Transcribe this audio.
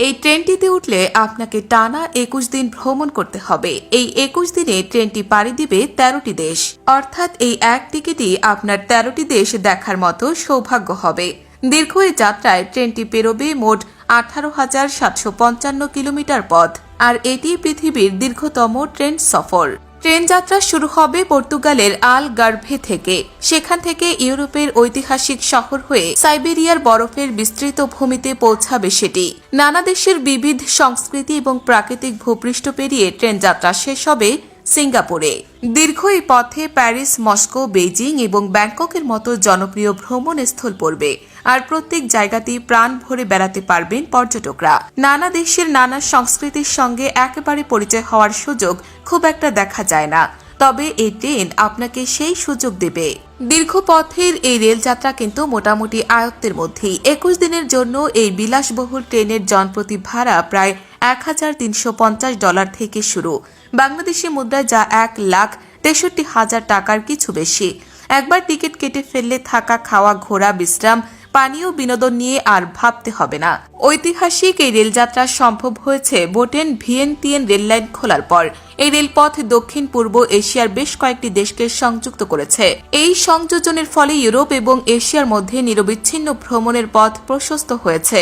এই ট্রেনটিতে উঠলে আপনাকে টানা ২১ দিন ভ্রমণ করতে হবে। এই ২১ দিনে ট্রেনটি পাড়ি দিবে ১৩টি দেশ, অর্থাৎ এই এক টিকিটই আপনার ১৩টি দেশ দেখার মতো সৌভাগ্য হবে। দীর্ঘ এই যাত্রায় ট্রেনটি পেরোবে মোট ১৮,৭৫৫ কিলোমিটার পথ, আর এটি পৃথিবীর দীর্ঘতম ট্রেন সফর। ট্রেন যাত্রা শুরু হবে পর্তুগালের আলগার্ভে থেকে। সেখান থেকে ইউরোপের ঐতিহাসিক শহর হয়ে সাইবেরিয়ার বরফের বিস্তৃত ভূমিতে পৌঁছাবে সেটি। নানা দেশের বিবিধ সংস্কৃতি এবং প্রাকৃতিক ভূপৃষ্ঠ পেরিয়ে ট্রেন যাত্রা শেষ হবে সিঙ্গাপুরে। দীর্ঘ এই পথে প্যারিস, মস্কো, বেইজিং এবং ব্যাংককের মতো জনপ্রিয় ভ্রমণ স্থল পড়বে, আর প্রত্যেক জায়গাতেই প্রাণ ভরে বেড়াতে পারবেন পর্যটকরা। নানা দেশের নানা সংস্কৃতির সঙ্গে একেবারে পরিচয় হওয়ার সুযোগ খুব একটা দেখা যায় না, তবে এই ট্রেন আপনাকে সেই সুযোগ দেবে। দীর্ঘ পথের এই রেলযাত্রা কিন্তু মোটামুটি আয়ত্তের মধ্যেই। ২১ দিনের জন্য এই বিলাসবহুল ট্রেনের জনপ্রতি ভাড়া প্রায় $১,৩৫০ থেকে শুরু, বাংলাদেশি মুদ্রায় যা ১,৬৩,০০০ টাকার কিছু বেশি। একবার টিকিট কেটে ফেললে থাকা, খাওয়া, ঘোরা, বিশ্রাম, পানীয়, বিনোদন নিয়ে আর ভাবতে হবে না। ঐতিহাসিক এই রেলযাত্রা সম্ভব হয়েছে বোটেন ভিয়েন্তিয়ান রেললাইন খোলার পর। এই রেলপথ দক্ষিণ পূর্ব এশিয়ার বেশ কয়েকটি দেশকে সংযুক্ত করেছে। এই সংযোজনের ফলে ইউরোপ এবং এশিয়ার মধ্যে নিরবিচ্ছিন্ন ভ্রমণের পথ প্রশস্ত হয়েছে।